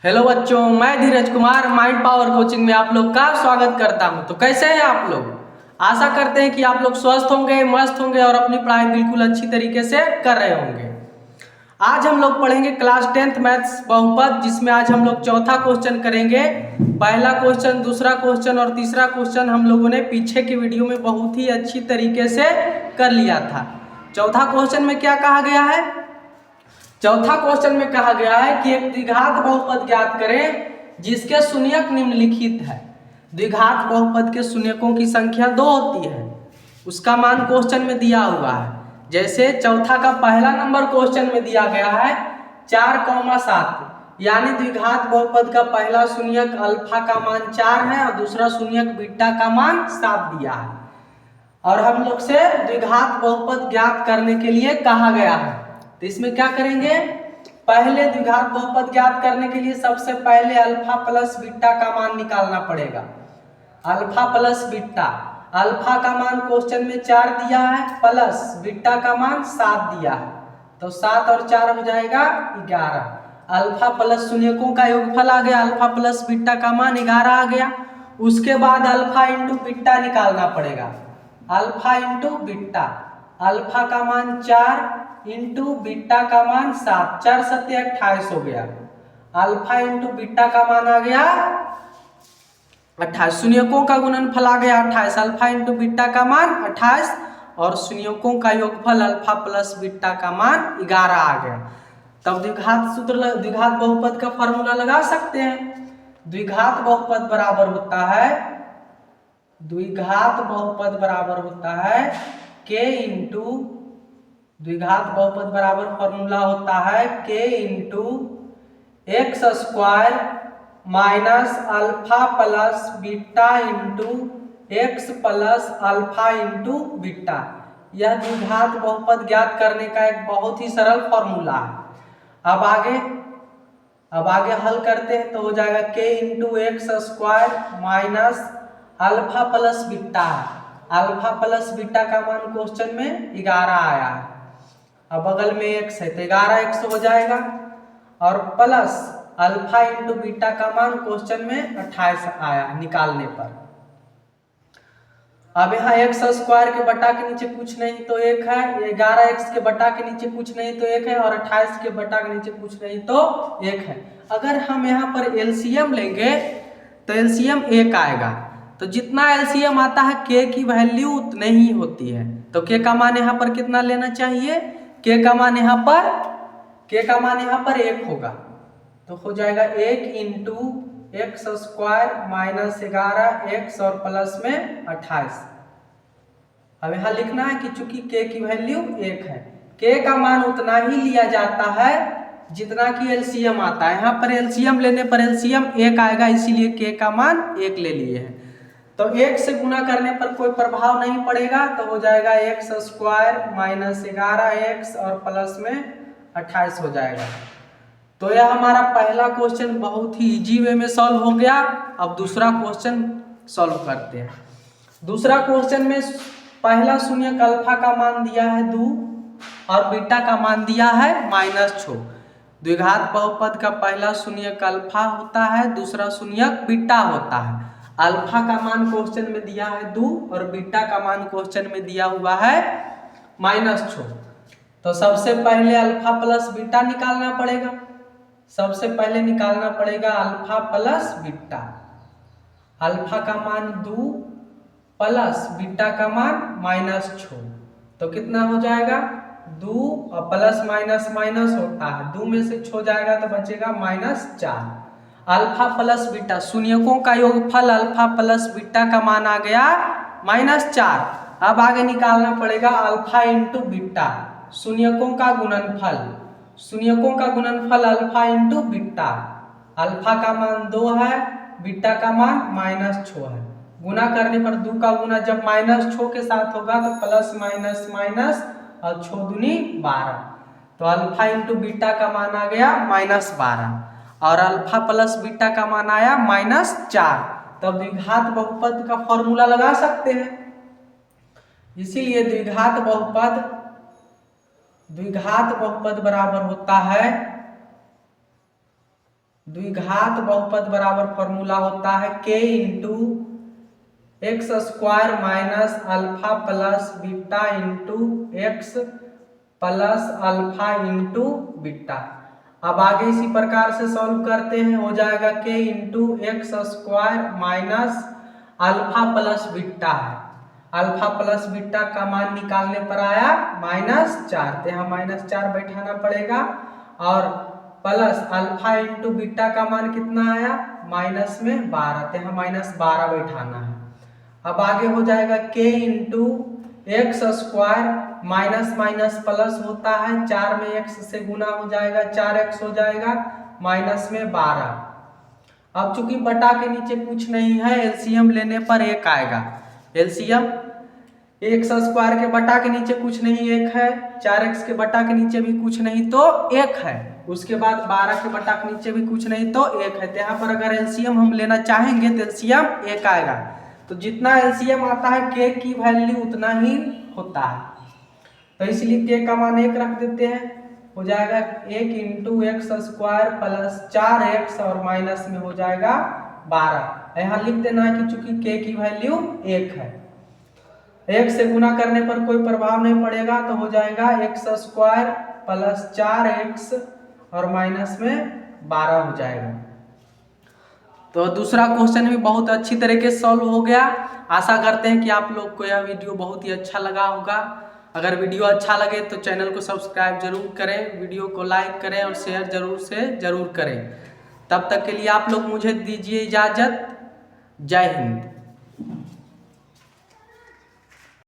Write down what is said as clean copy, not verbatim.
Hello बच्चों, मैं धीरज Kumar mind power coaching में आप लोग का स्वागत करता हूं। तो कैसे हैं आप लोग? आशा करते हैं कि आप लोग स्वस्थ होंगे, मस्त होंगे और अपनी पढ़ाई बिल्कुल अच्छी तरीके से कर रहे होंगे। आज हम लोग पढ़ेंगे क्लास 10th मैथ्स बहुपद, जिसमें आज हम लोग चौथा क्वेश्चन करेंगे। पहला क्वेश्चन, दूसरा क्वेश्चन और तीसरा क्वेश्चन हम लोगों ने पीछे की वीडियो में बहुत ही अच्छी तरीके से कर लिया था। चौथा क्वेश्चन में क्या कहा गया है? चौथा क्वेश्चन में कहा गया है कि एक द्विघात बहुपद ज्ञात करें जिसके शून्यक निम्नलिखित है। द्विघात बहुपद के शून्यकों की संख्या 2 होती है, उसका मान क्वेश्चन में दिया हुआ है। जैसे चौथा का पहला नंबर क्वेश्चन में दिया गया है 4,7, यानी द्विघात बहुपद का पहला शून्यक अल्फा का मान 4 है और दूसरा शून्यक बीटा का मान 7 दिया है। और हम लोग से द्विघात बहुपद ज्ञात करने के लिए कहा गया है। तो इसमें क्या करेंगे? पहले द्विघात बहुपद ज्ञात करने के लिए सबसे पहले अल्फा प्लस बीटा का मान निकालना पड़ेगा। अल्फा प्लस बीटा, अल्फा का मान क्वेश्चन में 4 दिया है, प्लस बीटा का मान 7 दिया है, तो 7 और 4 हो जाएगा 11। अल्फा प्लस शून्यकों का योगफल आ गया, अल्फा प्लस बीटा का मान 11 आ गया। उसके बाद अल्फा इंटू बीटा निकालना पड़ेगा। अल्फा इंटू बीटा, अल्फा का मान 4 इंटू बीटा का मान 7, 4 सत्ते 28 हो गया। अल्फा इंटू बीटा का मान आ गया 28, शून्यकों का गुणनफल आ गया 28। अल्फा इंटू बीटा का मान 28 और शून्यकों का योगफल अल्फा प्लस बीटा का मान 11 आ गया। तब द्विघात सूत्र, द्विघात बहुपद का फॉर्मूला लगा सकते हैं। द्विघात बहुपद बराबर होता है, द्विघात बहुपद बराबर होता है k इंटू, द्विघात बहुपद बराबर फॉर्मूला होता है k into x square minus alpha plus beta into x plus alpha into beta. यह द्विघात बहुपद ज्ञात करने का एक बहुत ही सरल फॉर्मूला है। अब आगे हल करते हैं तो हो जाएगा k into x square minus alpha plus beta है। अल्फा प्लस बीटा का मान क्वेश्चन में 11 आया है, अब बगल में x है तो 11x हो जाएगा, और प्लस अल्फा इंटू बीटा का मान क्वेश्चन में 28 आया निकालने पर। अब यहाँ एक्स स्क्वायर के बटा के नीचे कुछ नहीं तो 1 है, 11x के बटा के नीचे कुछ नहीं तो 1 है, और 28 के बटा के नीचे कुछ नहीं तो 1 है। अगर हम यहाँ पर एलसीएम लेंगे तो एलसीएम 1 आएगा, तो जितना एलसीएम आता है k की वैल्यू उतनी ही होती है। तो k का मान यहाँ पर कितना लेना चाहिए? k का मान यहाँ पर 1 होगा, तो हो जाएगा 1 into x square minus 11x और प्लस में 28। अब यहाँ लिखना है कि चूंकि k की वैल्यू 1 है, k का मान उतना ही लिया जाता है जितना कि एलसीएम आता है। यहाँ पर एलसीएम लेने पर एलसीएम 1 आएगा, इसीलिए k का मान 1 ले लिए हैं। तो 1 से गुना करने पर कोई प्रभाव नहीं पड़ेगा, तो हो जाएगा एक्स स्क्वायर माइनस 11x और प्लस में 28 हो जाएगा। तो यह हमारा पहला क्वेश्चन बहुत ही इजी वे में सॉल्व हो गया। अब दूसरा क्वेश्चन सॉल्व करते हैं। दूसरा क्वेश्चन में पहला शून्यक अल्फा का मान दिया है 2 और बीटा का मान दिया है -6। द्विघात बहुपद का पहला शून्यक अल्फा होता है, दूसरा शून्यक बीटा होता है। अल्फा का मान क्वेश्चन में दिया है 2 और बीटा का मान क्वेश्चन में दिया हुआ है -6। तो सबसे पहले अल्फा प्लस बीटा निकालना पड़ेगा। सबसे पहले निकालना पड़ेगा अल्फा प्लस बीटा। अल्फा का मान 2 प्लस बीटा का मान -6, तो कितना हो जाएगा? 2 और प्लस माइनस माइनस होता है, 2 में से 6 जाएगा तो बचेगा -4। अल्फा प्लस बीटा, शून्यकों का योगफल अल्फा प्लस बीटा का मान आ गया -4। अब आगे निकालना पड़ेगा अल्फा इंटू बीटा, शून्यकों का गुणनफल। शून्यकों का गुणनफल अल्फा इंटू बीटा। अल्फा का मान 2 है, बीटा का मान -6 है। गुना करने पर 2 का गुना जब -6 के साथ होगा तो प्लस माइनस माइनस और 6 दूनी 12, तो अल्फा इंटू बीटा का मान आ गया -12 और अल्फा प्लस बीटा का मान आया -4। तब द्विघात बहुपद का फॉर्मूला लगा सकते हैं। इसीलिए द्विघात बहुपद बराबर होता है द्विघात बहुपद बराबर फॉर्मूला होता है k into x square minus alpha plus beta into x plus alpha into beta. अब आगे इसी प्रकार से सॉल्व करते हैं, हो जाएगा k into x square minus alpha plus beta है, अल्फा प्लस बीटा का मान निकालने पर आया -4, तो यहाँ -4 बैठाना पड़ेगा और प्लस अल्फा इंटू बीटा का मान कितना आया -12, तो यहाँ -12 बैठाना है। अब आगे हो जाएगा k into x square minus minus plus होता है, 4 में x से गुना हो जाएगा 4x हो जाएगा -12। अब चूंकि बटा के नीचे कुछ नहीं है, एलसीएम लेने पर 1 आएगा। एलसीएम एक्स स्क्वायर के बटा के नीचे कुछ नहीं 1 है, 4x के बटा के नीचे भी कुछ नहीं तो 1 है, उसके बाद 12 के बटा के नीचे भी कुछ नहीं तो 1 है। तो यहाँ पर अगर एलसीएम हम लेना चाहेंगे तो एलसीएम 1 आएगा। तो जितना एलसीएम आता है k की वैल्यू उतना ही होता है, तो इसलिए k का मान 1 रख देते हैं, हो जाएगा 1 into x square plus 4x और माइनस में हो जाएगा 12। यहाँ लिख देना है कि चूंकि k की वैल्यू 1 है, 1 से गुना करने पर कोई प्रभाव नहीं पड़ेगा, तो हो जाएगा एक्स स्क्वायर प्लस 4x और माइनस में 12 हो जाएगा। तो दूसरा क्वेश्चन भी बहुत अच्छी तरीके से सॉल्व हो गया। आशा करते हैं कि आप लोग को यह वीडियो बहुत ही अच्छा लगा होगा। अगर वीडियो अच्छा लगे तो चैनल को सब्सक्राइब जरूर करें, वीडियो को लाइक करें और शेयर जरूर करें। तब तक के लिए आप लोग मुझे दीजिए इजाज़त। जय हिंद।